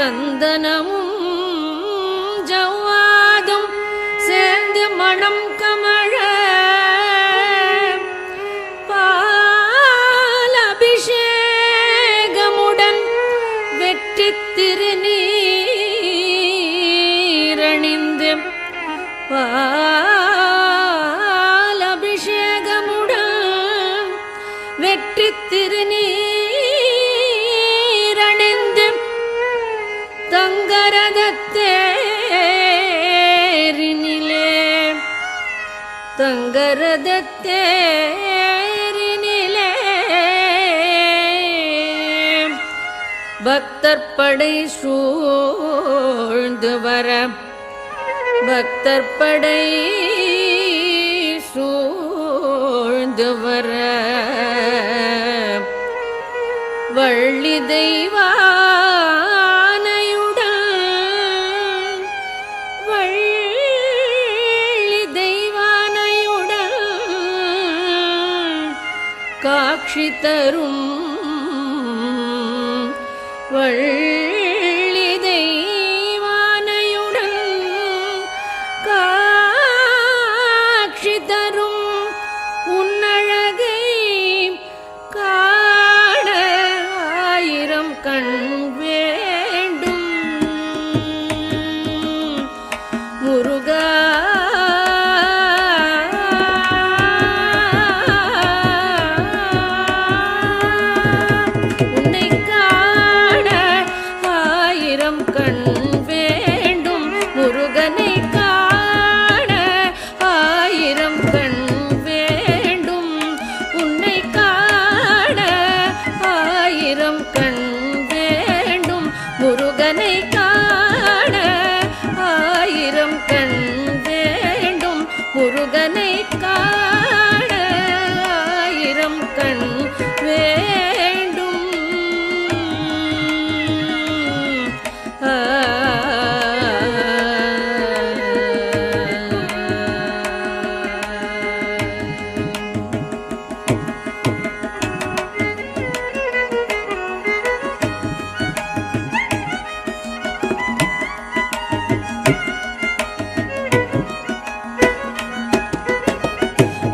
சந்தனமும் ஜவ்வாதும் சேர்ந்து மணம் கமழ பால் அபிஷேகமுடன் வெற்றி திருநீரணிந்து பால் அபிஷேகமுடன் வெற்றி திருநீரணிந்து தங்கரதத்தேரினிலே பக்தர்படை சூழ்ந்து வர பக்தர்படை சூழ்ந்து வர வள்ளி காட்சி தரும் வள்ளி தெய்வானையுடன் காட்சி தரும் உன்னழகை காண ஆயிரம் கண் வேண்டும் முருகா. முருகனை காண ஆயிரம் கண் வேண்டும்.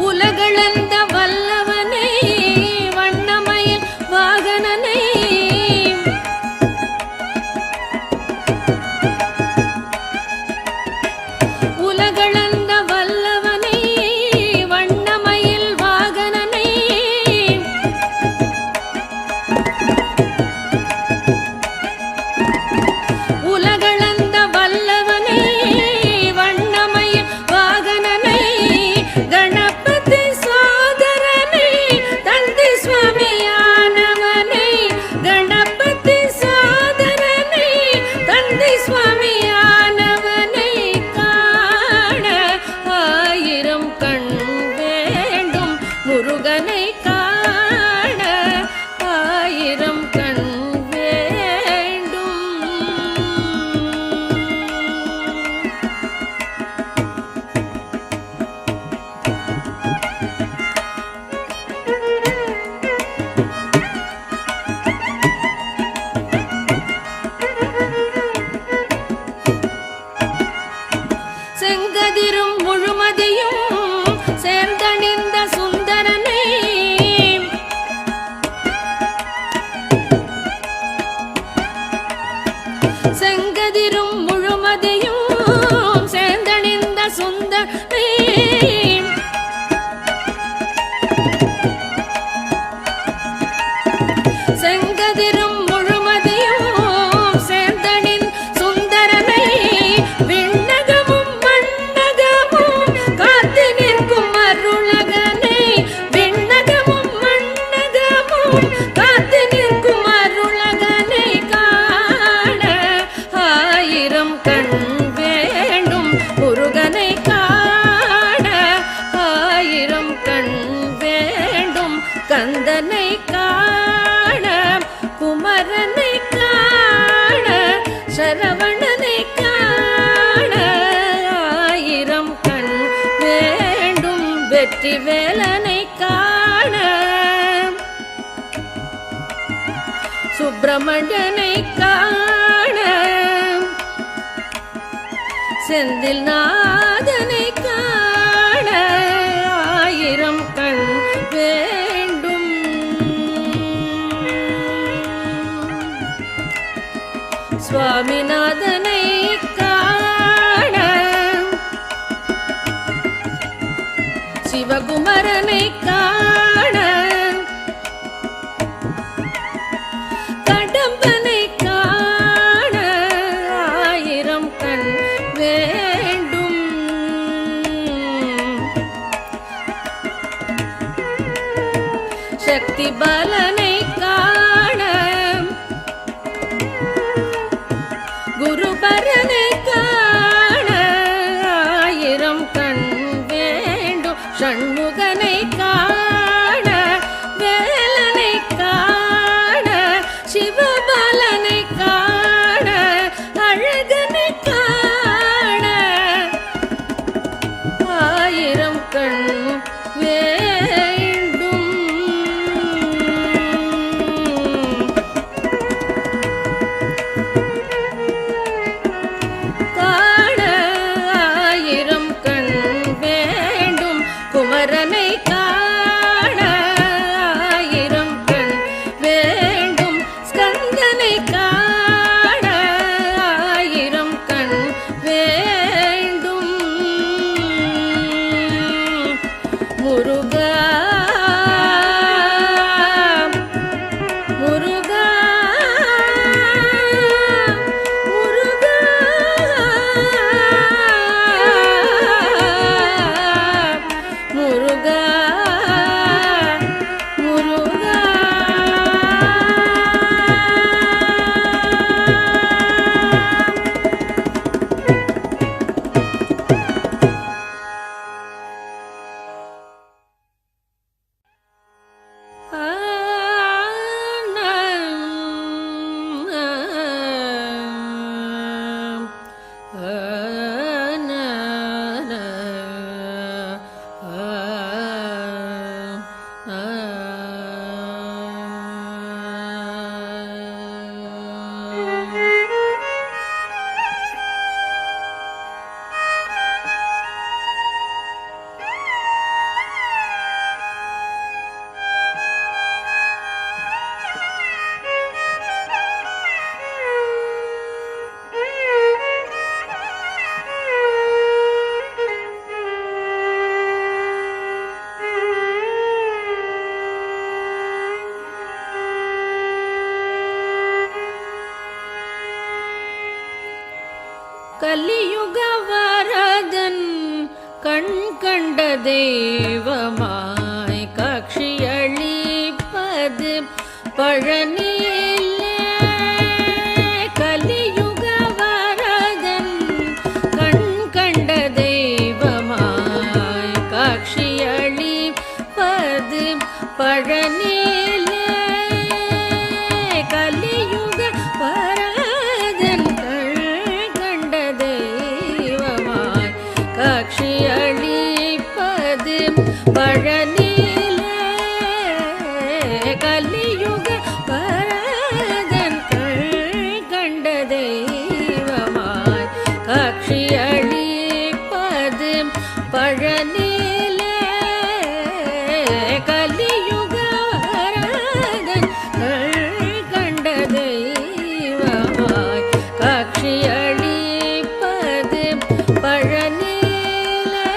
உலகளந்த வல்லவனை வண்ணமயில் வாகனனை உலகளந்த வல்லவனை வண்ணமயில் வாகனனை உலகளந்த வல்லவனை வண்ணமயில் வாகனனை கணபதி சோதரனை தந்தி சுவாமியானவனை கணபதி சோதரனை தந்தி சுவாமியானவனை காண ஆயிரம் கண் வேண்டும் முருகனை காண ஆயிரம் கண் வேண்டும். செங்கதிரும் முழுமதியும் சேர்ந்தணிந்த சுந்தரனை செங்கதிரும் முழுமதியும் சேர்ந்தணிந்த சுந்தரனை செங்கதிரும் முழுமதியும் சேர்ந்தணின் சுந்தரனை விண்ணகமும் மண்ணகமும் காத்து நிற்கும் அருளகனை விண்ணகமும் மண்ணகமும் காத்து நிற்கும் அருளகனை காண ஆயிரம் கண் வேண்டும் முருகனை காண ஆயிரம் கண் வேண்டும் கந்தனை காண குமரனை காண சரவணனை காண ஆயிரம் கண் வேண்டும் வெற்றி வேலனை காண சுப்பிரமணியனை காண செந்தில் நாதனை காண ஆயிரம் கண் வேண்டும். சுவாமிநாதனை காண சிவகுமரனை காண கடம்பனை காண ஆயிரம் கண் வேண்டும். சக்தி பலனை காண குருபரனை காண ஆயிரம் கண் வேண்டும். ஷண்முகனை காண வேலனை காண சிவபாலனை காண அழகனை காண ஆயிரம் கண் வேண்டும். காண ஆயிரம் கண் வேண்டும். குமரனை காண ஆயிரம் கண் வேண்டும். ஸ்கந்தனை காண ஆயிரம் கண் வேண்டும். முருகா முருகா முருகா முருகா முருகா. கலியுக வரதன் கண் கண்ட தெய்வமாய் காட்சியளிப்பது பழனியிலே. கலியுக வரதன் கண் கண்ட தெய்வமாய் காட்சியளிப்பது பழனியிலே. கலியுக வரதன் கண்ட தெய்வமாய் காட்சியளிப்பது பழனியிலே. கலியுக வரதன் கண்ட தெய்வமாய் காட்சியளிப்பது பழனியிலே. கலியுக வரதன் கண்ட தெய்வமாய் காட்சியளிப்பது பழனியிலே.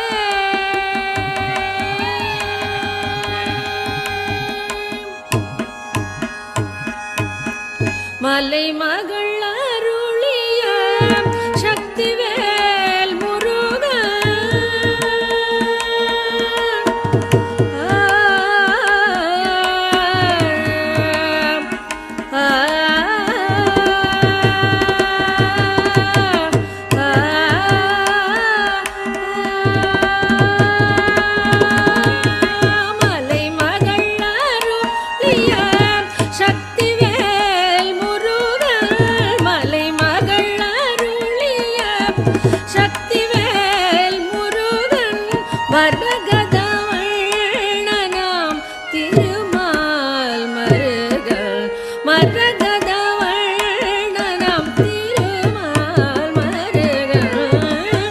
மலைமகள் அருளிய சக்திவேல் முருகா. மலைமகள் அருளிய சக்திவேல் முருகா. மலைமகள் அருளிய சக்திவேல் முருகன் மரகதவண்ணனாம் திருமால் மருகன். மரகதவண்ணனாம் திருமால் மருகன்.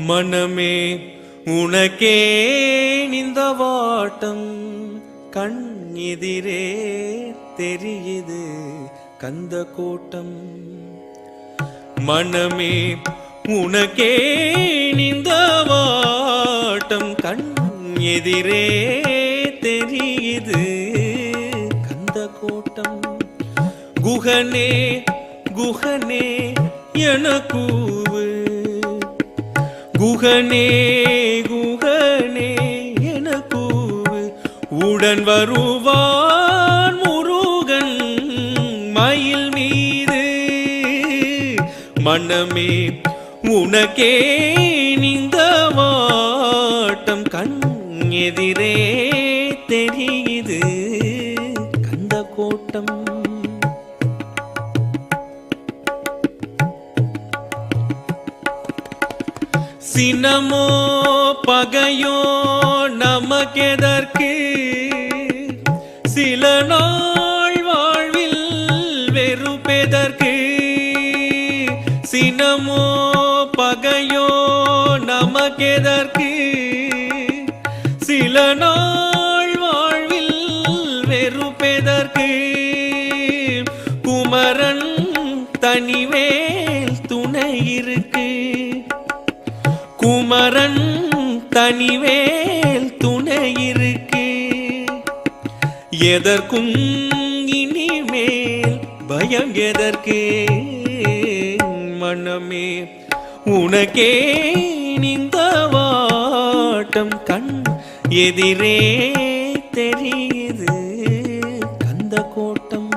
மனமே உனக்கே இந்த வாட்டம் கண் எதிரே தெரியுது கந்த கோட்டம். மனமே உனக்கே இந்த வாட்டம் கண் எதிரே தெரியுது கந்த கோட்டம். குகனே குகனே எனக்கூவு, குகனே குகனே எனக்கூவு, உடன் வருவான் முருகன் மயில் மீது. மனமே உனக்கே இந்த வாட்டம் கண் எதிரே தெரியுது கந்த கோட்டம். சினமோ பகையோ நமக்கெதற்கு, சில நாள் வாழ்வில் வெறுப்பெதற்கு. சினமோ பகையோ நமக்கெதற்கு, சில நாள் வாழ்வில் வெறுப்பெதற்கு. குமரன் தனிவேல் துணை இருக்கு, குமரன் தனிவேல் துணை இருக்கு. எதற்கும் இனிமேல் பயம் எதற்கு. மனமே உனக்கே இந்த வாட்டம் கண் எதிரே தெரியுது கந்த கோட்டம்.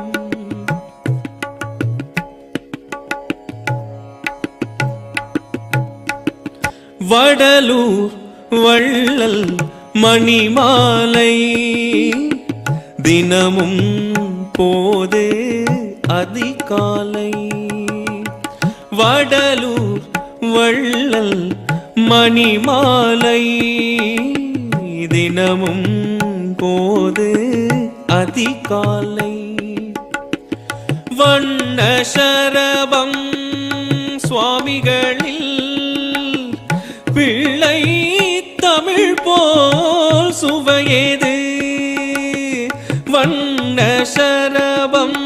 வடலூர் வள்ளல் மணிமாலை தினமும் போது அதிகாலை. வடலூர் வள்ளல் மணிமாலை தினமும் போது அதிகாலை. வண்ண சரபம் சுவாமிகளில் பிள்ளை தமிழ் போல் சுவையேது. வண்ண சரபம்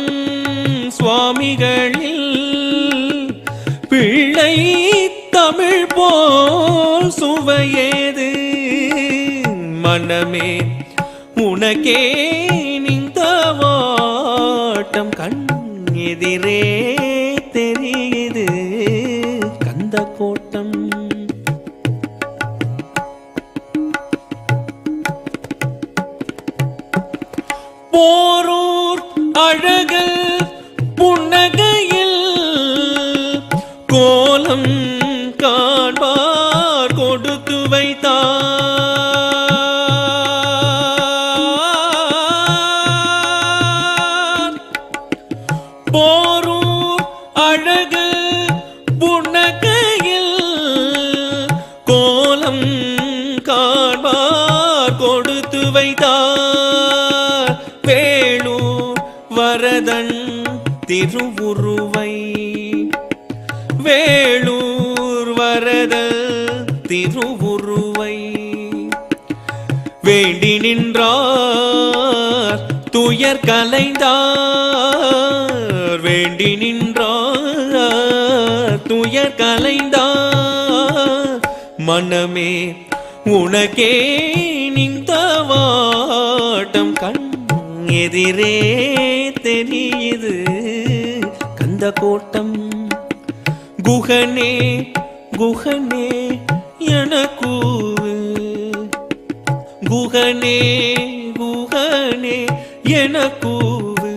சுவாமிகளில் பிள்ளை தமிழ் போல் சுவையேது. மனமே உனக்கே இந்த வாட்டம் கண் எதிரே தெரியுது கந்த கோட்டம். போரூர் அழகல் புன்னகையில் கோலம் காண்பார் கொடுத்து வைத்தார். போரூர் அழகல் புன்னகையில் கோலம் காண்பார் கொடுத்து வைத்தார். வேளூர் வரதன் திருவுருவை, வேளூர் வரதல் திருவுருவை வேண்டி நின்றார் துயர் கலைந்தார். வேண்டி நின்றார் துயர் கலைந்தார். மனமே உனக்கே இந்த வாட்டம் கண் எதிரே தெரியுது கந்த கோட்டம். குகனே குகனே எனக்கூவு, குகனே குகனே எனக்கூவு,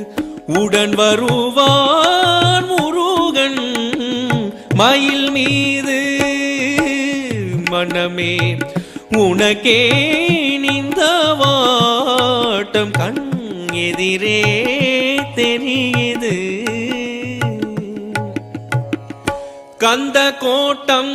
உடன் வருவான் முருகன் மயில் மீது. மனமே உனக்கே இந்த வாட்டம் கண் எதிரே தெரியுது கந்த கோட்டம்.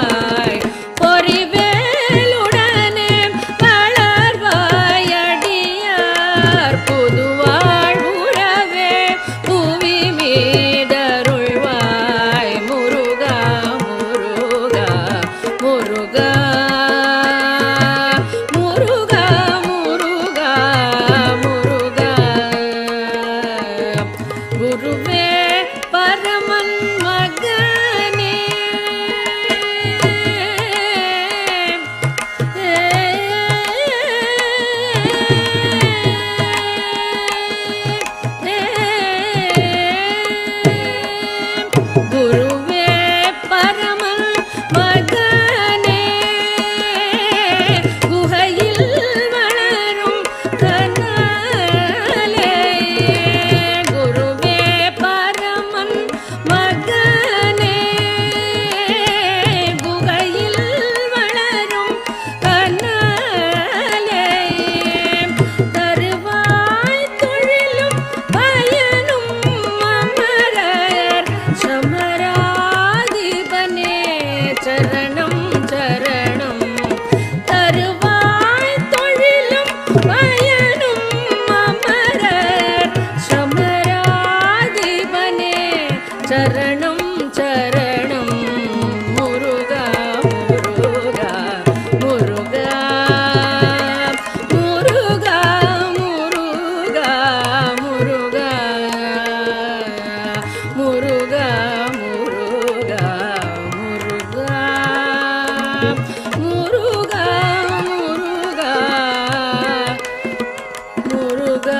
சரணம் சரணம் முருகா முருகா முருகா முருகா முருகா முருகா முருகா முருகா முருகா முருகா முருகா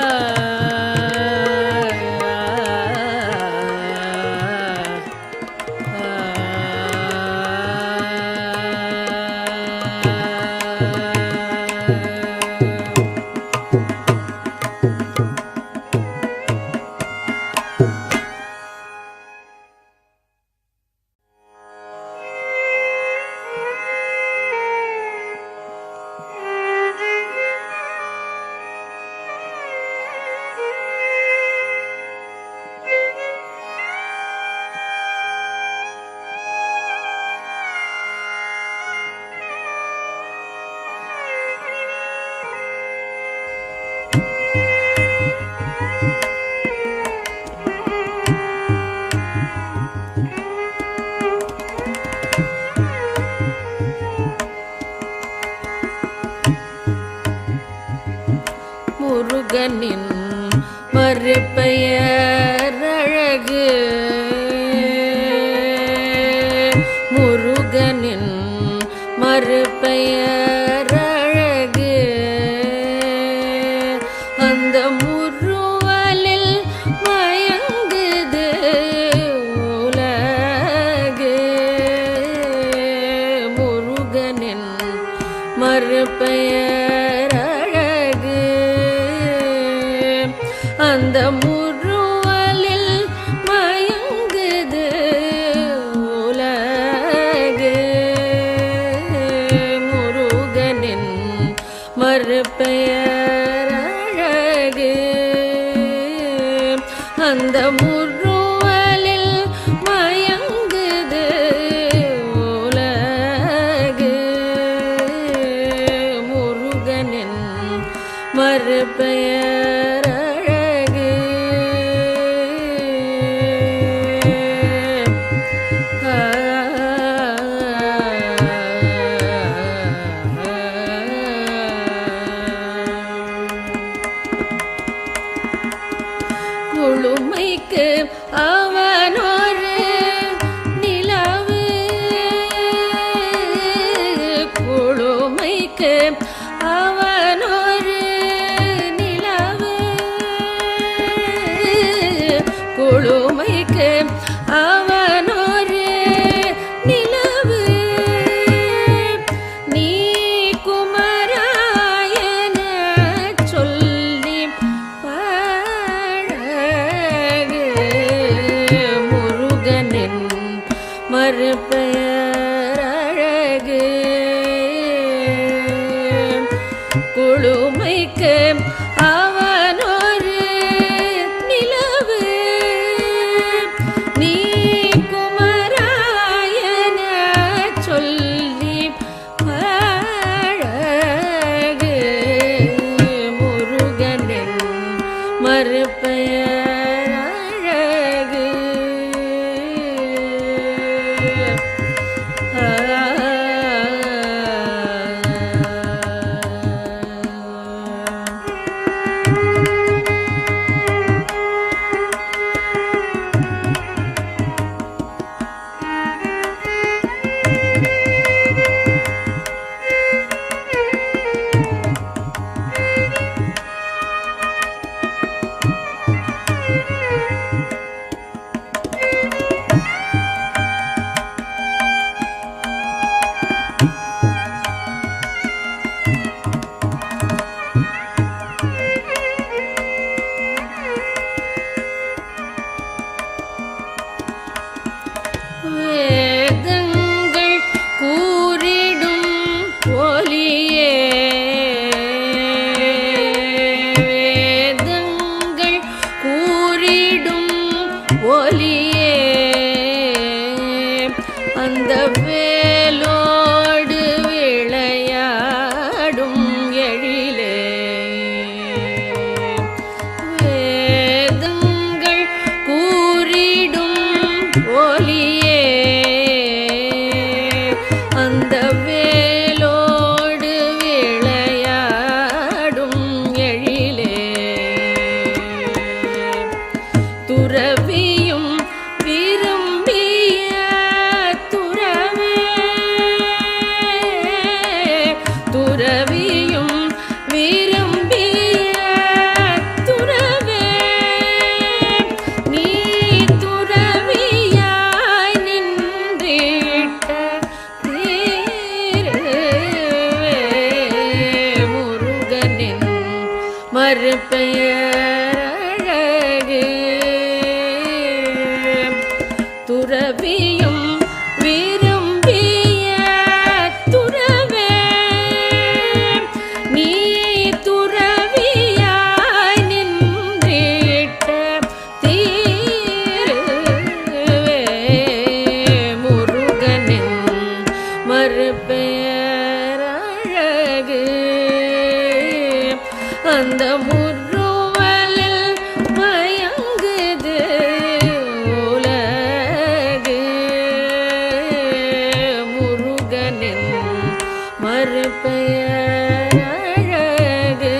முருகனின் மறுபெயர் அழகு முருகனின் மறுபெயர் அழகு அந்த முருவலில் மயங்குது உலகு முருகனின் மறுபெயர் அழகு அந்த முருவலில் மயங்குது உலகு முருகனின் மறுபெயர் அழகு அந்த முருவலில் மயங்குது உலகு முருகனின் மறுபெயர் அழகு முழுமைக்கு அவனொரு நிலவு குழுமைக்கு அவனொரு நிலவு குழுமைக்கு அவனொரு நிலவு நீ குமராயன சொல்லி பழகு முருகனின் மறுபெயர் அழகு குழுமைக்கு அவனொரு நிலவு நீ குமராயன சொல்லி பழகு முருகனின் மறுபெயர் அழகு வேதங்கள் கூறிடும் ஒலியே வேதங்கள் கூறிடும் ஒலியே அந்த வேலோடு விளையாடும் எழிலே வேதங்கள் கூறிடும் ஒலியே அந்த வேலோடு விளையாடும் எழிலே துறவியும் விரும்பிய துறவே துறவியும் விரும்பிய துறவே நீ துறவியாய் நின்றிட்ட தீரவே முருகனின் மறுபெயரழகு துறவியும் விரும்பிய துறவே நீ துறவியாய் நின்றிட்ட தீரவே முருகனின் மறுபெயரழகு அந்த முருவலில் மயங்குது உலகு முருகனின் மறுபெயரழகு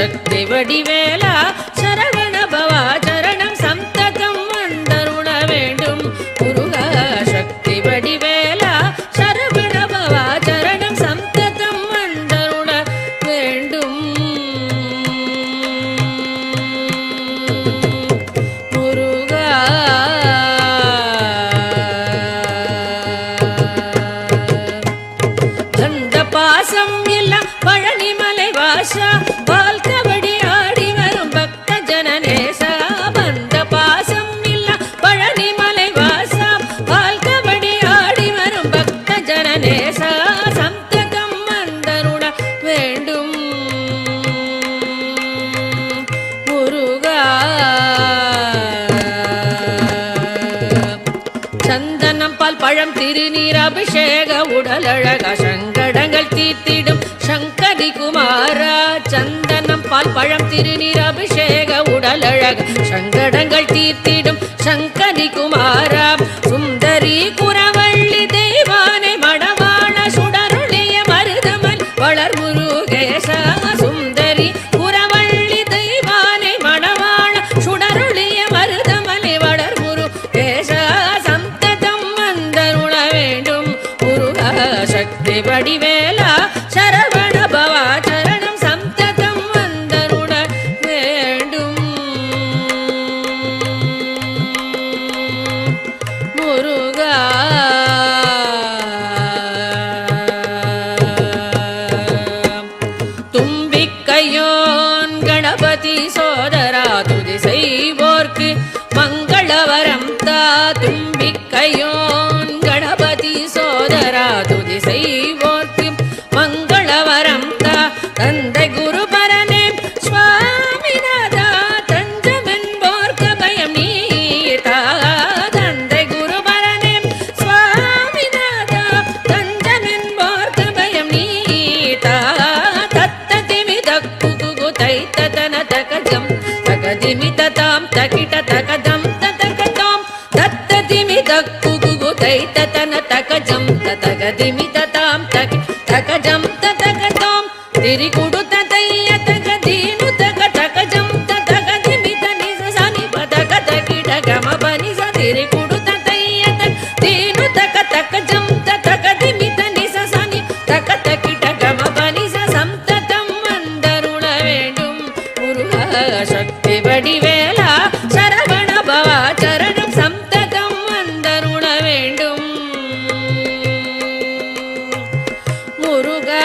சக்தி வடிவேலா சரவண பவா சரணம் சந்ததம் வந்தருள வேண்டும் முருகா சக்தி வடிவேலா சரவண பவா சரணம் சந்ததம் வந்தருள வேண்டும் முருகா கந்த பாசம் எல்லாம் பழனிமலை வாசா பால் கபடி ஆடி வரும் பக்த ஜனநேசா பந்த பாசம் எல்லாம் பழனிமலை வாசா பால் கபடி ஆடி வரும் பக்த ஜனநேசா சந்ததம் வந்தருள வேண்டும் முருகா சந்தனம் பால் பழம் திருநீர் அபிஷேக உடலழக சங்கடங்கள் தீர்த்திடும் சங்கரி குமாரா சந்தனம் பால் பழம் திருநீர் அபிஷேக உடலழக சங்கடங்கள் தீர்த்திடும் சங்கரி குமாரா சுந்தரி குரவள்ளி தெய்வானை மடவாள சுடருளிய மருதமல் வளர் முருகேசா சுந்தரி குரவள்ளி தெய்வானை மடவாள சுடருளிய மருதமலை வளர் முருகேசா சந்ததம் வந்தருள வேண்டும் முருகா சக்தி வடிவேலா சரவண பவா சரணம் சந்ததம் வந்தருள வேண்டும் முருகா தும்பிக்கையோன் கணபதி சோதரா துதி செய்வோர்க்கு மங்களவரம் தா தும்பிக்கையோன் கணபதி சோதரா துதி செய்வோர்க்கு மங்களவரம் தா தந்தை குருபரனே சுவாமிநாதா தஞ்சமென்போர்க்கு பயம் நீதா தந்தை குருபரனே சுவாமிநாதா தஞ்சமென்போர்க்கு பயம் நீதா தத்த திமி தக்கு குகு தைத்த தன தகஜம் தகதிமி ததாம் தகிட தகதம் ததகதம் தத்த திமி தக்கு குகு தைத்த தன தகஜம் ததகதிமி ததாம் தகஜம் ததகதம் திரி குடு ததைய தகதீனு தக தகஜம் ததகதிமி தனி சனி பதக தகிட கம பனி சதிரி குடு ததைய தீனு தக தகஜம் ததகதிமி தனி சனி தக தகிட கம பனி சந்ததம் வந்தருள வேண்டும் முருகா சக்தி வடிவேலா சரவண பவா சரணம் சந்ததம் வந்தருள வேண்டும் முருகா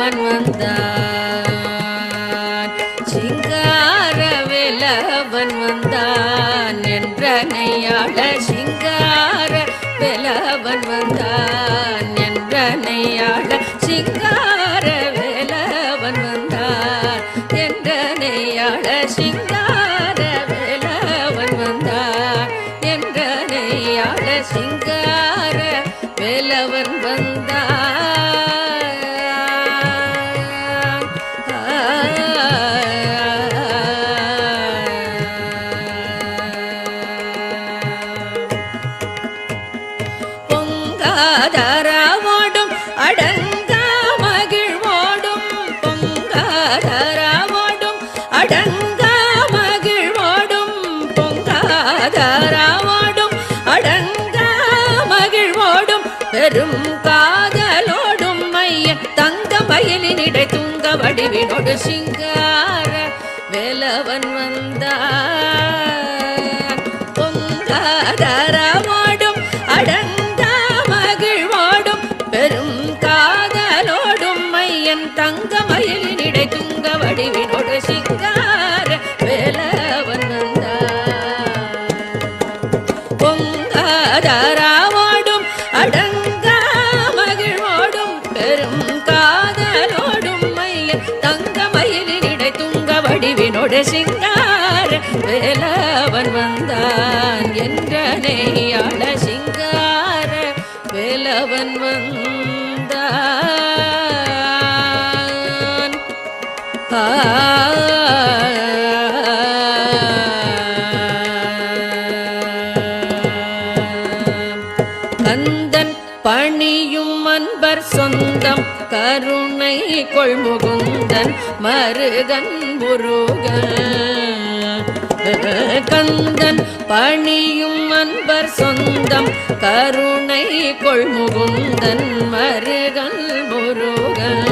வேலவன் வந்தான் சிங்கார வேலவன் வந்தான் என்றனையாள சிங்கார வேலவன் வந்தான் என்றனையாள சிங்கார வேலவன் வந்தான் என்றனையாள சிங்கார வேலவன் வந்தான் என்றனையாள சிங்கார வேலவன் வந்தான் பொங்காதராவோடும் அடங்கா மகிழ்வோடும் பொங்காதராவோடும் அடங்கா மகிழ்வோடும் பொங்காதராவோடும் அடங்கா மகிழ்வோடும் பெரும் காதலோடும் மையன் தங்க மயிலினிடை தூங்க வடிவினோடு சிங்கார வேலவன் வந்தான் பொங்காதராவோடும் அடங்கா மகிழ்வோடும் பெரும் காதலோடும் மையன் தங்க மயிலினிடை தூங்க வடிவினோடு சிங்கார வேலவன் வந்தான் பொங்காதராவோடும் அடங்கா மகிழ்வோடும் பெரும் காதலோடும் மையன் தங்க மயிலினிடை தூங்க வடிவினோடு சிங்கார வேலவன் வந்தான் என்றனையாள சிங்கார வேலவன் வந்தான் கந்தன் பணியும் அன்பர் சொந்தம் கருணை கொள்முகுந்தன் மருகன் முருகன் கந்தன் பணியும் அன்பர் சொந்தம் கருணை கொள்முகுந்தன் மருகன் முருகன்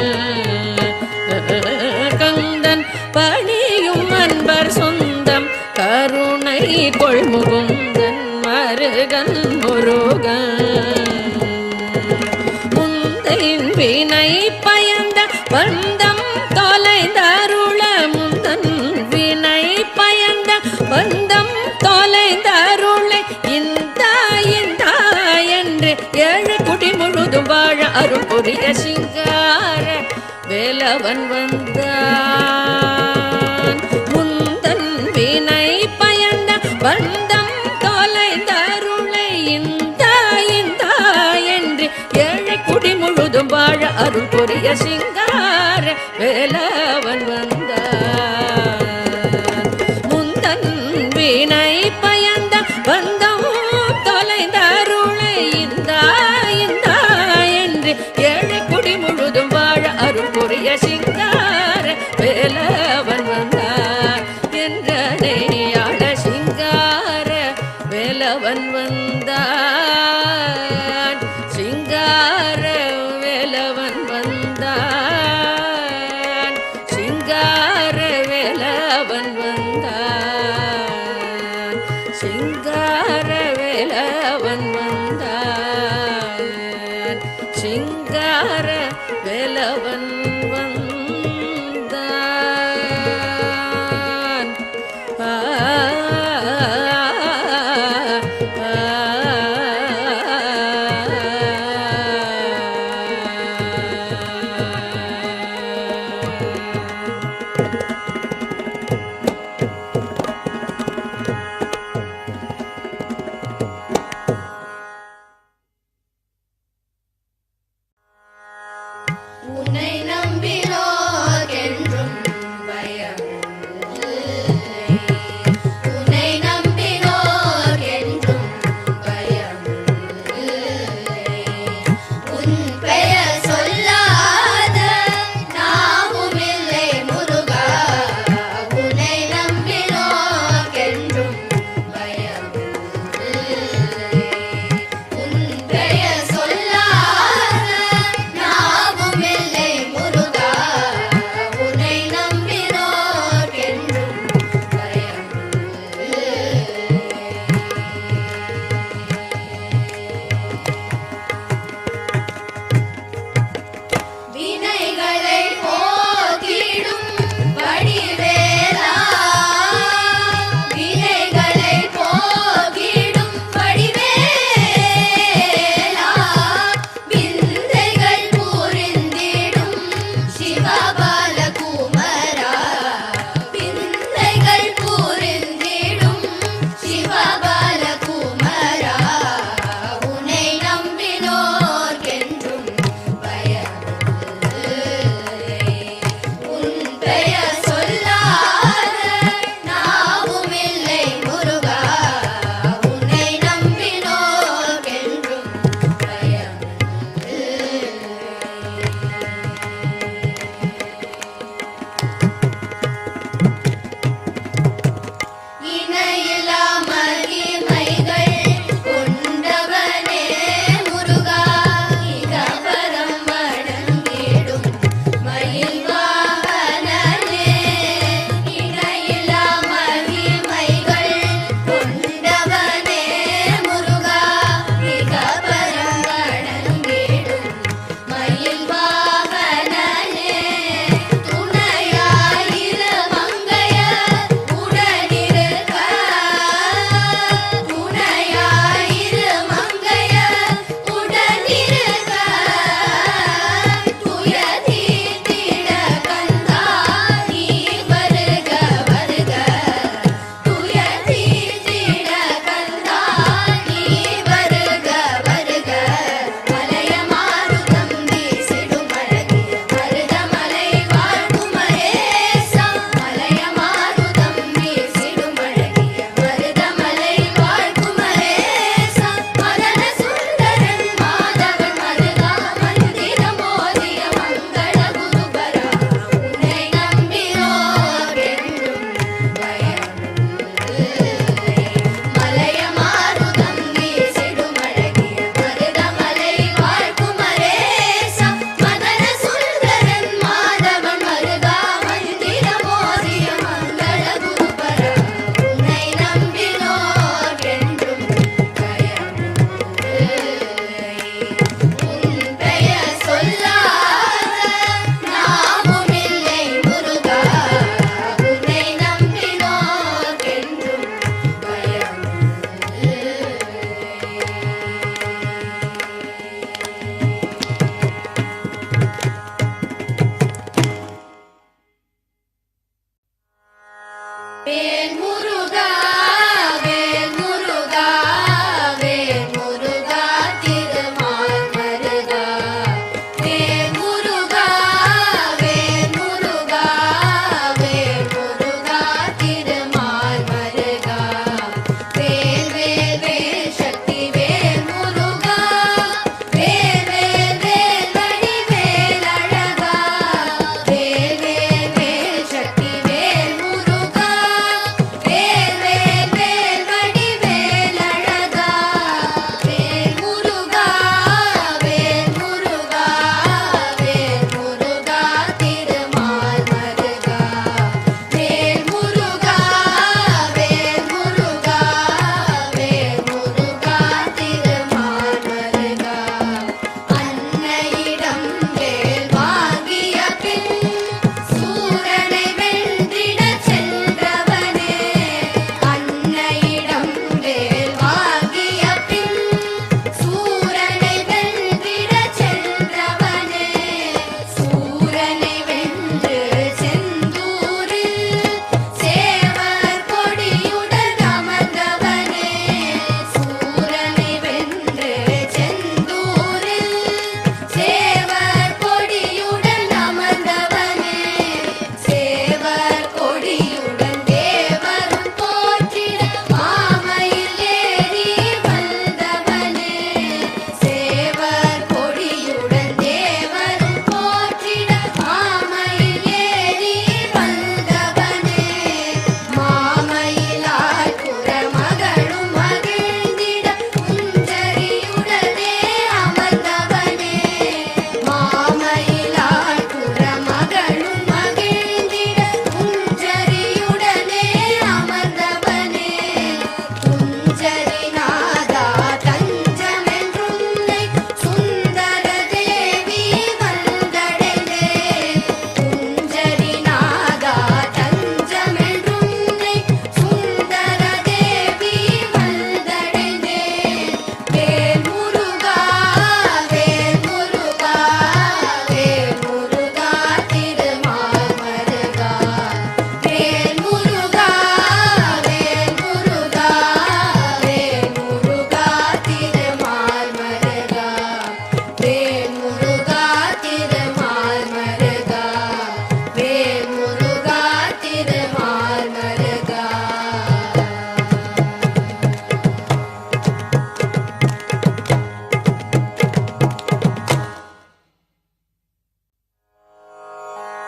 கந்தன் பணியும் அன்பர் சொந்தம் கருணை கொள்முகுந்தன் மருகன் முருகன் முந்தையின் வினை பயந்த பந்தம் தொலைந்தருள முந்தன் வினை பயந்த பந்தம் தொலைந்தருளை இந்த என்று ஏழு குடி முழுதும் வாழ அருள் புரிய சிங்கார வேலவன் வந்தான் முந்தன் வினை பயந்த பந்தம் தொலைந்தருளை இந்த என்று ஏழை குடி முழுதும் வாழ அருள் புரிய சிங்கார வேலவன் வந்தான் முந்தன் வினை பயந்த பந்தம் தொலைந்தருளை இந்த என்று ஏழை குடி முழுதும் வாழ அருள் புரிய சிங்கார வேலவன் வந்தான் என்றனையாள சிங்கார வேலவன் வந்தான் சிங்கார வேலவன் வந்தான் சிங்கார வேலவன் வந்தான் சிங்கார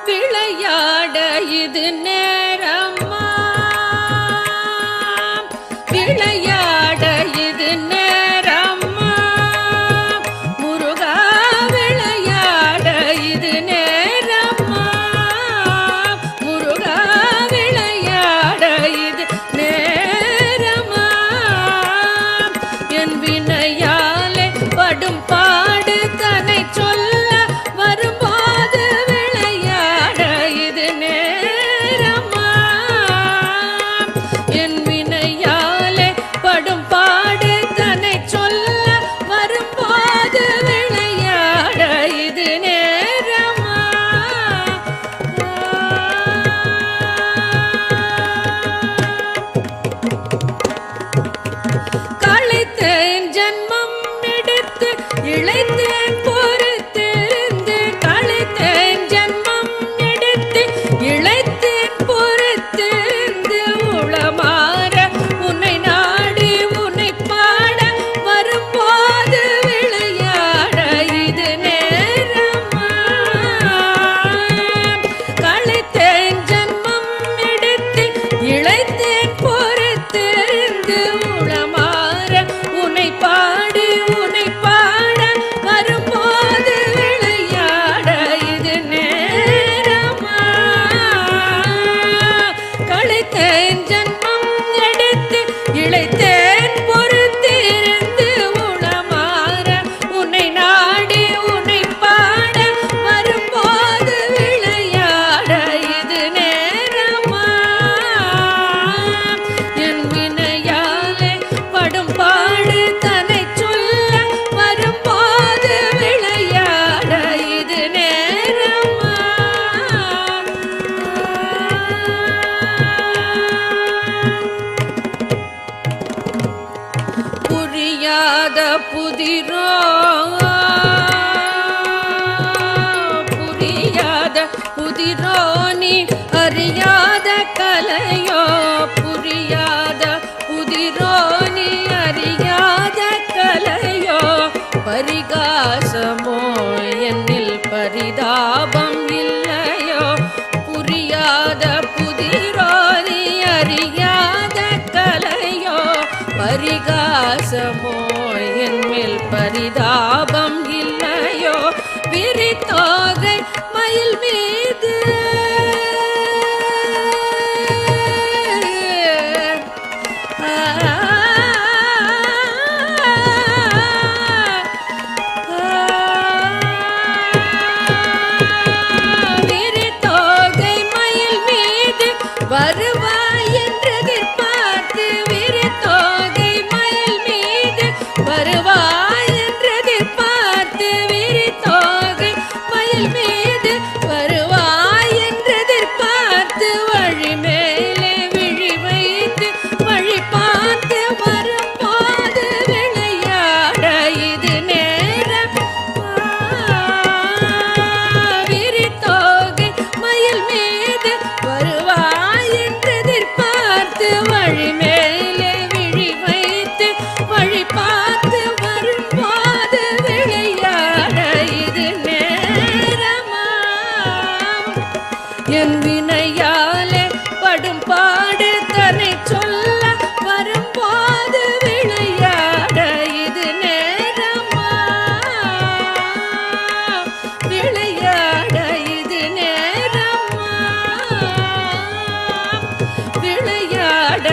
விளையாட இது நேரம்மா, விளையாட இது நேரம்மா, முருகா விளையாட இது நேரம்மா, முருகா விளையாட இது நேரம்மா, என் வினையாலே படும் பாடு தன்னை சொல்ல வரும்போது விளையாட இது நேரம்மா, என் வினையாலே படும் பாடு தன்னை சொல்ல வரும்போது விளையாட இது நேரம்மா. களைத்தேன் ஜன்மம் எடுத்து இளைத்தேன் பொறுத்திருந்து, களைத்தேன் ஜன்மம் எடுத்து இளைத்தேன் பொறுத்திருந்து, உளமாற உன்னை நாடி உன்னை பாட வரும்போது விளையாட இது நேரம்மா. களைத்தேன் ஜன்மம் எடுத்து இளைத்தேன் பொறுத்திருந்து, உளமாற உன்னை பாடி உன்னை பாட வரும்போது விளையாட இது நேரம்மா. களைத்தேன் ஜன்மம் எடுத்து இளைத்தேன் பொறுத்திருந்து, உளமாற உன்னை நாடி உன்னை பாட வரும்போது விளையாட இது நேரம்மா, என் வினையாலே படும் பாடு தன்னை சொல்ல வரும்போது விளையாட இது நேரம்மா. புரியாத புதிரோ புரியாத புதிரோ நீ அறியாத கலையோ புரியாத புதிரோ நீ அறியாத கலையோ பரிகாசமோ என்னில் பரிதாபம் இல்லையோ புரியாத புதிரோ நீ அறியாத கலையோ பரிகாசமோ என்மேல் பரிதாபம் இல்லையோ விரித்தோகை மயில் மீது விரித்தோகை மயில் மீது வருவாய் என்று எதிர்பார்த்து விரித்தோகை மயில் மீது வருவாய் என்று எதிர்பார்த்து விரித்தோகை மயில் மீது வருவாய் என்று எதிர்பார்த்து வழி மேலே விழி வைத்து வழி பார்த்து வரும்போது விளையாட இது நேரம் விரித்தோகை மயில் மீது வருவாய் என்று எதிர்பார்த்து வழி மேலே விழி வைத்து வழி பார்த்து வரும்போது விளையாட இது நேரமா என் வினையாலே படும் பாடு தன்னை சொல்ல வரும்போது விளையாட இது நேரமா விளையாட இது நேரமா விளையாட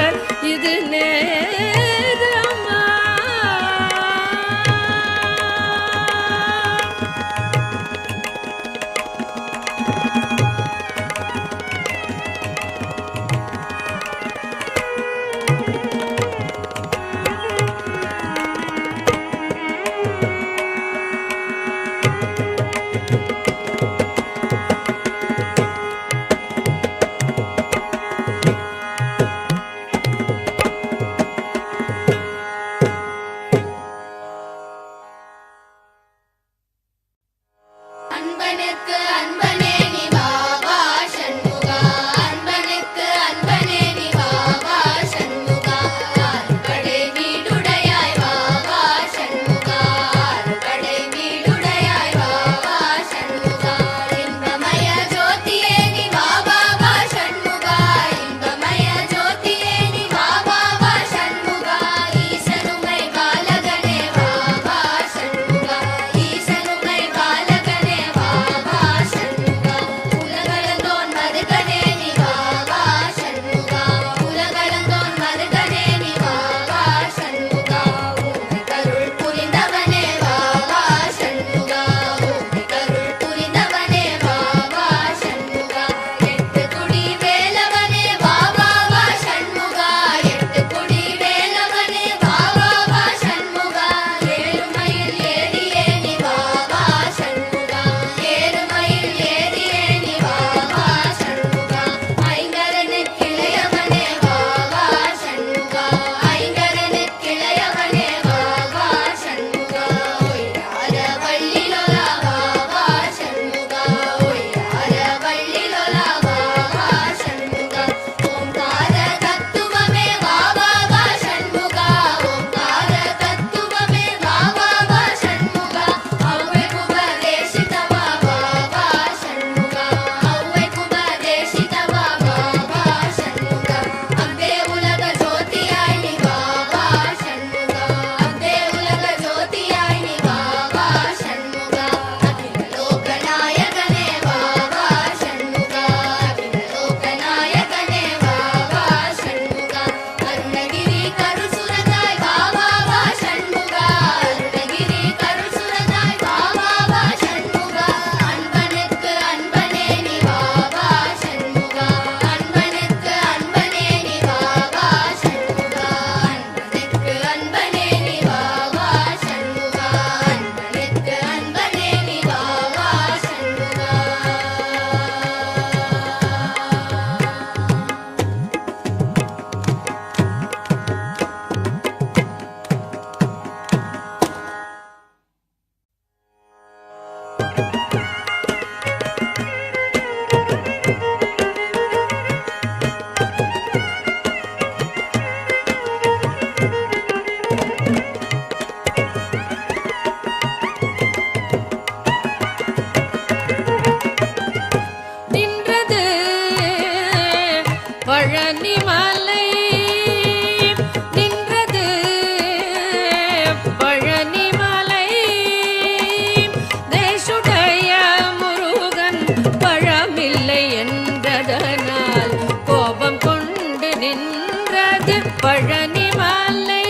நின்றது பழனி மலை.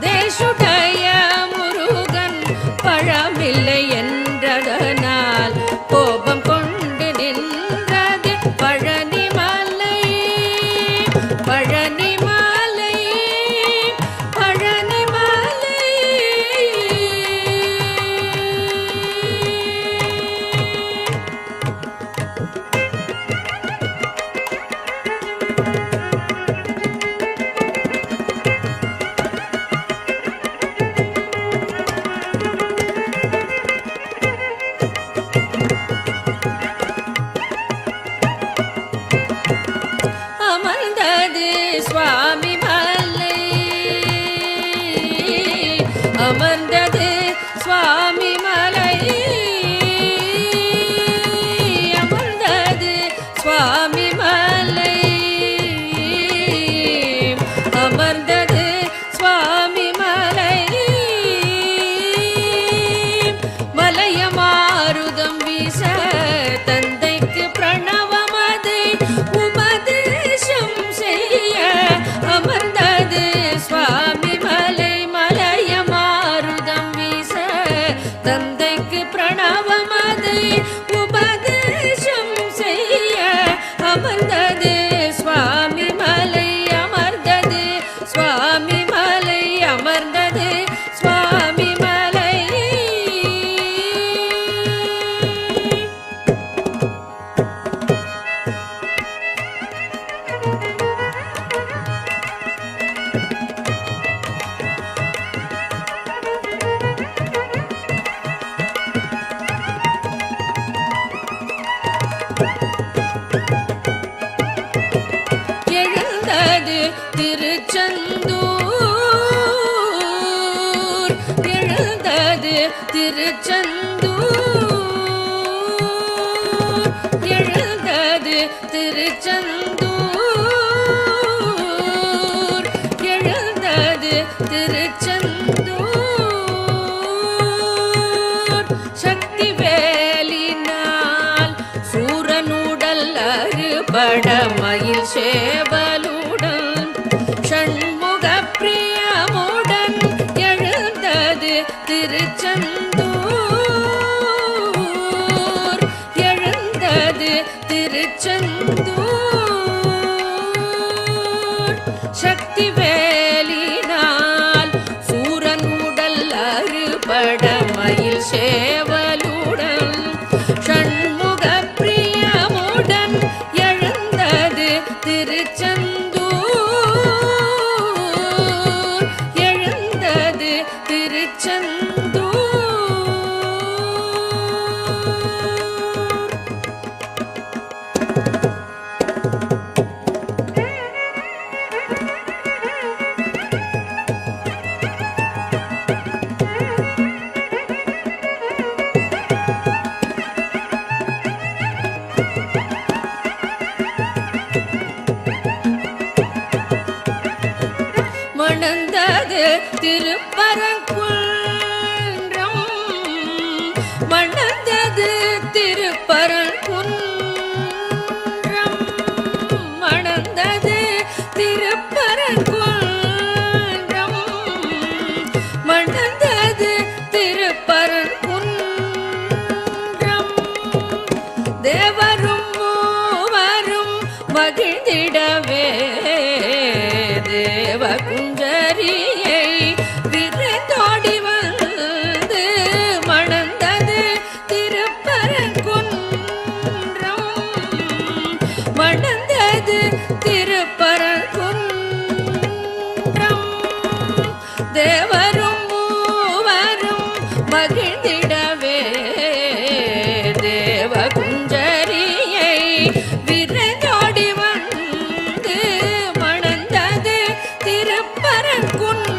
தேசுடைய முருகன் பழமில்லை என்றதனால் கோபம் கொண்டு நின்றது பழனி மலை. பழனி மலை, பழனி மலை. அமர்ந்தது சுவாமி மலை. அமர்ந்தது சுவாமி மலை. அமர்ந்தது சுவாமி மலை. அமர்ந்தது சுவாமி மலை. மலையமாருதம் வீச தந்தைக்கு பிரணவமதை உபதேசம் செய்ய அமர்ந்தது சுவாமி மலை. மலையமாருதம் வீச தந்தைக்கு பிரணவமதை உபதேசம் செய்ய அமர்ந்தது சுவாமி மலை. அமர்ந்தது சுவாமி மலை. அமர்ந்தது சுவாமி மலை. எழுந்தது திருச்செந்தூர். எழுந்தது திருச்செந்தூர். எழுந்தது திருச்செந்தூர். எழுந்தது திருச்செந்தூர். சக்தி வேலினால் சூரனுடல் அறுபட மயில் சேவலுடன் ஷண்முக பிரியமுடன் எழுந்தது திருச்செந்தூர். எழுந்தது திருச்செந்தூர். சக்தி வேலினால் சூரன் உடல் அறுபட மயில் சேவலுடன் ஷண்முக பிரியமுடன் எழுந்தது திருச்செந்தூர். எழுந்தது திருச்செந்தூர். மணந்தது திருப்பரங்குன்றம். மணந்தது திருப்பரங்குன்றம். மணந்தது திருப்பரங்குன்றம். மணந்தது திருப்பரங்குன்றம். தேவரும் மூவரும் மகிழ்ந்திடவே தேவகுஞ்சரியை விரைந்தோடி வந்து மணந்தது திருப்பரங்குன்றம். மணந்தது திருப்பரங்குன்றம். தேவரும் மூவரும் மகிழ்ந்திடவே தேவகுஞ்சரியை விரைந்தோடி வந்து மணந்தது திருப்பரங்குன்றம்.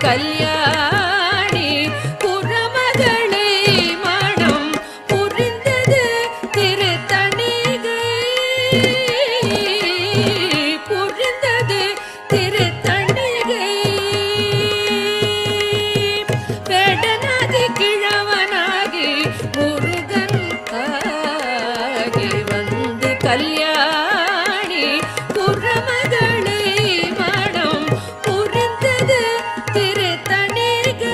கல்யாணி புறமகளை மணம் புரிந்தது திருத்தணிகை புரிந்தது திருத்தணிகை வேடனாகி கிழவனாகி முருகன் ஆகி வந்து கல்யாணி புறமகளை மணம் புரிந்தது திருத்தணிகை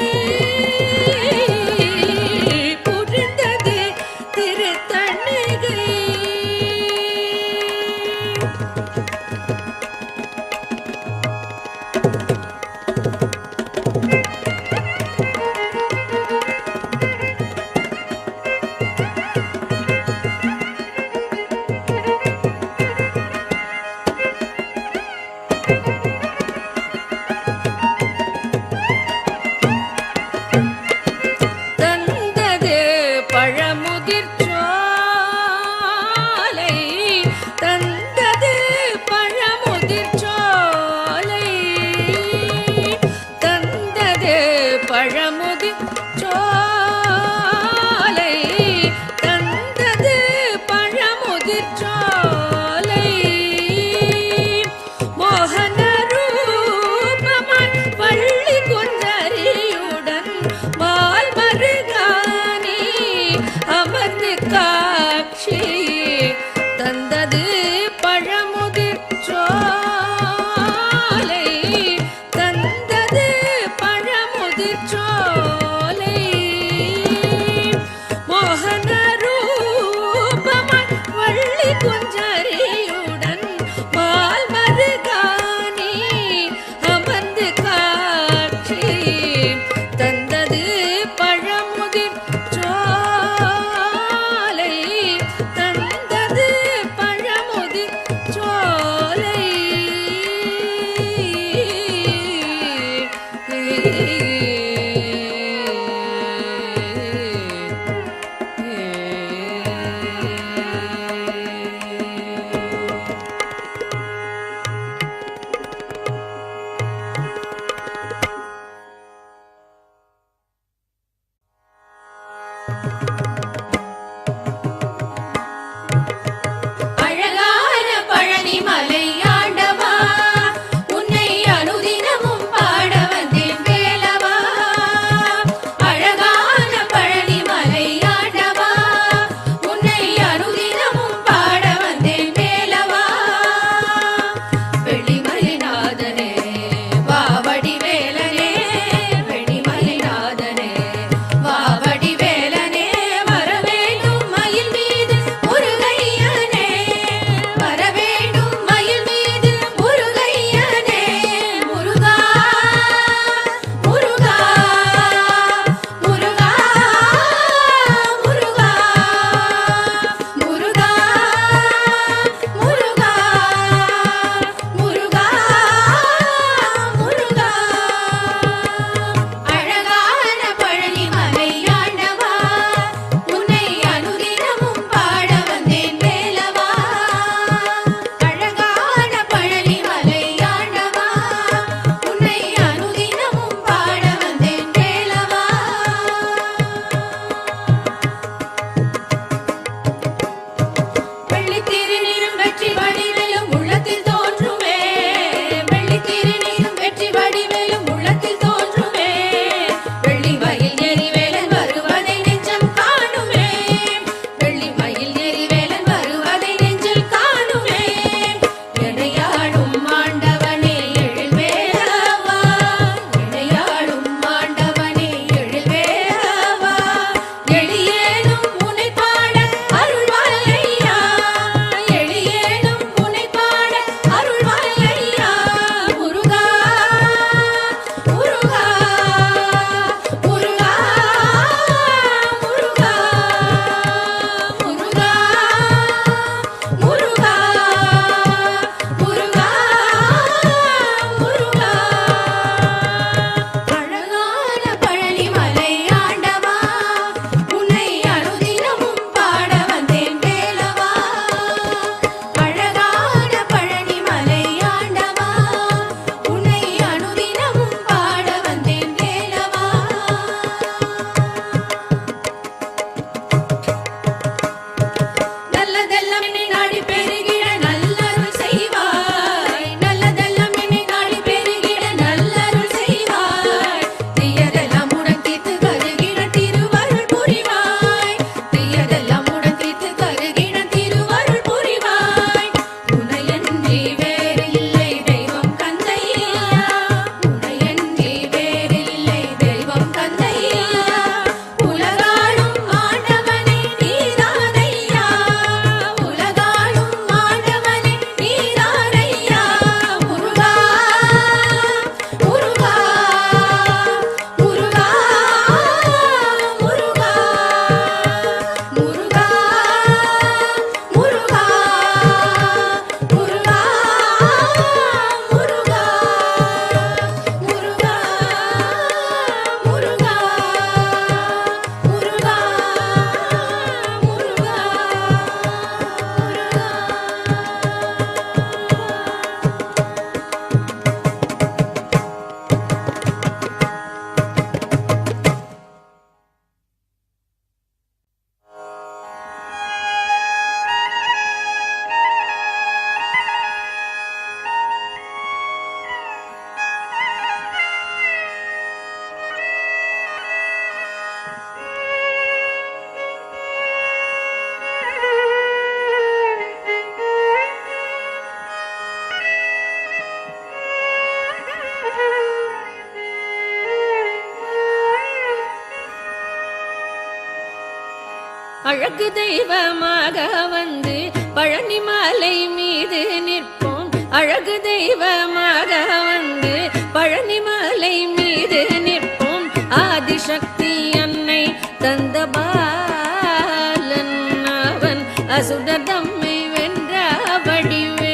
அழகு தெய்வமாக வந்து பழனி மலை மீது நிற்போம். அழகு தெய்வமாக வந்து பழனி மலை மீது நிற்போம். ஆதிசக்தி அன்னை தந்த பாலன் அவன் அசுரர் தம்மை வென்ற வடிவேலன்.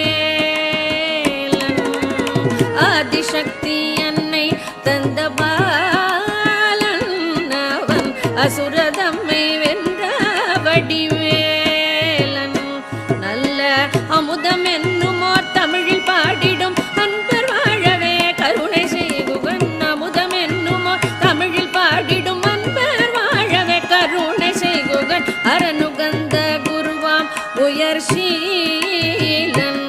ஆதிசக்தி அன்னை தந்த பாலன் அவன் அசுரர் தம்மை வென்ற வடிவேலன். நல்ல அமுதம் என்னுமோர் தமிழில் பாடிடும் அன்பர் வாழவே கருணை செய்குவன். அமுதம் என்னுமோர் தமிழில் பாடிடும் அன்பர் வாழவே கருணை செய்குவன். அரணுகந்த குருவாம் உயர் சீலன்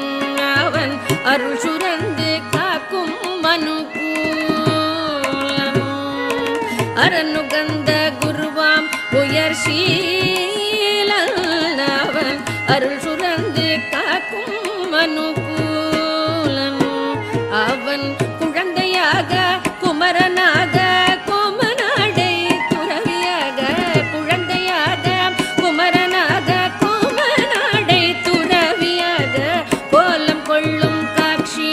அவன் அருள் சுரந்து காக்கும் மனுகூலன். அரணுகந்த குருவாம் உயர் சீலன் அவன் அருள் சுரந்து காக்கும் மனுகூலன். அவன் குழந்தையாக குமரனாக கோமநாடை துறவியாக. குழந்தையாக குமரனாக கோமநாடை துறவியாக கோலம் கொள்ளும் காட்சி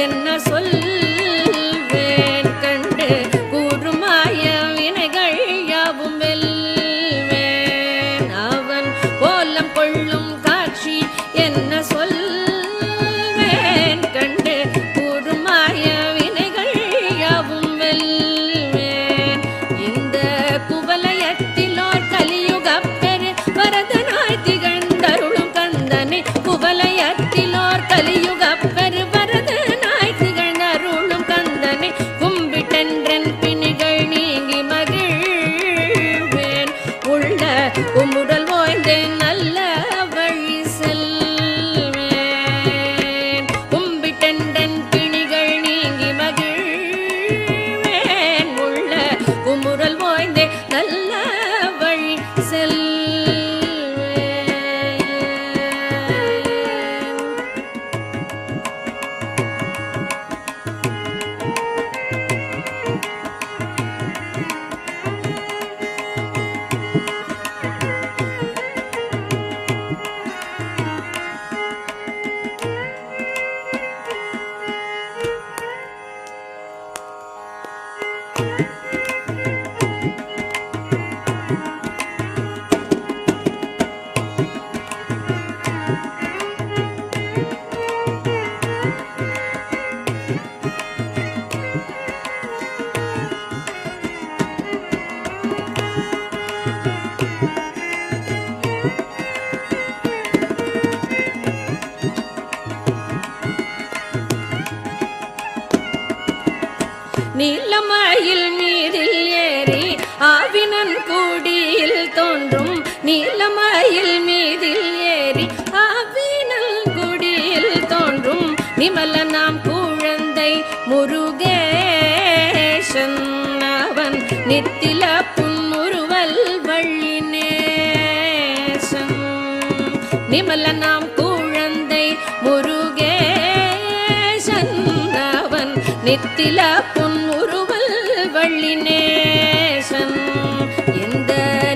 என்ன சொல்வேன் கண்டு கூறுமாய வினைகள் யாவும் வெல்வேன். அவன் கோலம் கொள்ளும் காட்சி என்ன சொல்வேன் கண்டு கூறுமாய வினைகள் யாவும் வெல்வேன். இந்த குவலயத்திலோர் கலியுகப் பெரு வரதனாய் திகழ்ந்தருளும் கந்தனை. குவலயத்திலோர் கலியுகப் பெரு வரதனாய் திகழ்ந்தருளும் கந்தனை கும்பிட்டென்றன் பிணிகள் நீங்கி மகிழ்வேன். உள்ள குமுடல் ஓய்ந்தேன் நல்ல வழி செல்வேன். கும்பிட்டென்றன் பிணிகள் நீங்கி மகிழ்வேன். உள்ள குமுறல் ஓய்ந்தேன் நல்ல வழி செல்வேன். நீலமயில் மீதில் ஏறி ஆவினன் கூடியில் தோன்றும். நீலமயில் மீதில் ஏறி ஆவினன் கூடியில் தோன்றும். நிமலனாம் குழந்தை முருகேசன் அவன் நித்தில புன்முறுவல் வள்ளினேசன். நிமலனாம் குழந்தை முருகேசன் அவன் நித்தில புன்முறுவல் வள்ளினேசன். இந்த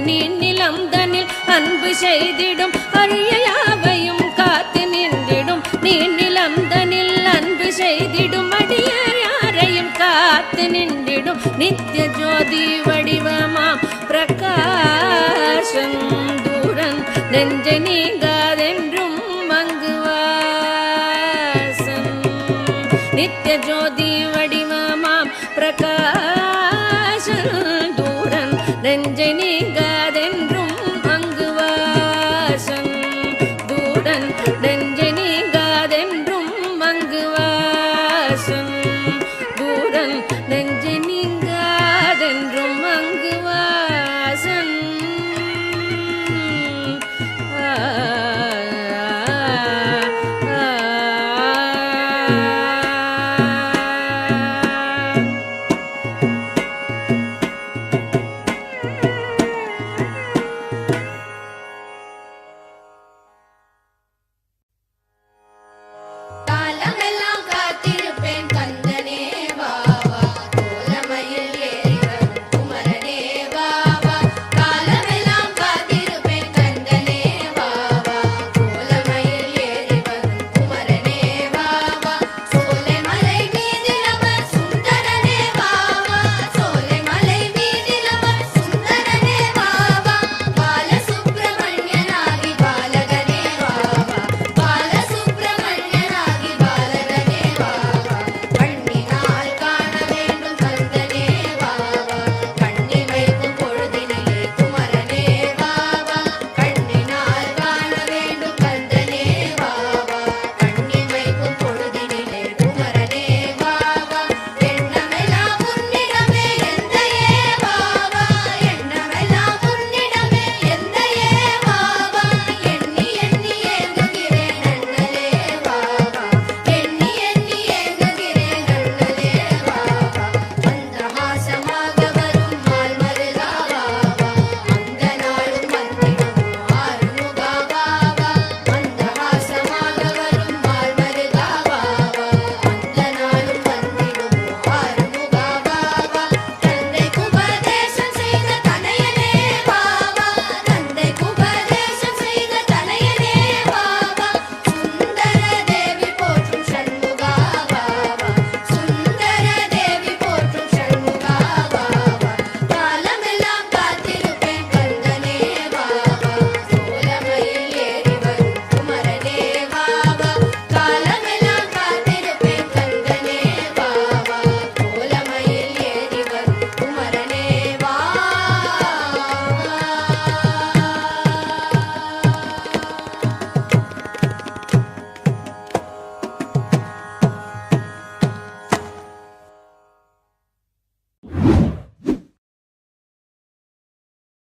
நீநிலம் தனில் அன்பு செய்திடும் அரியயாவையும் காத்து நின்றிடும். நீநிலம் தனில் அன்பு செய்திடும் அடியார் யாரையும் காத்து நின்றிடும். நித்திய ஜோதி வடிவமாம் பிரகாசம் தூரன் நெஞ்சை நீங்காதென்றும் மங்குவாசன். நித்திய ஜோதி வடிவமாம் பிரகாசம்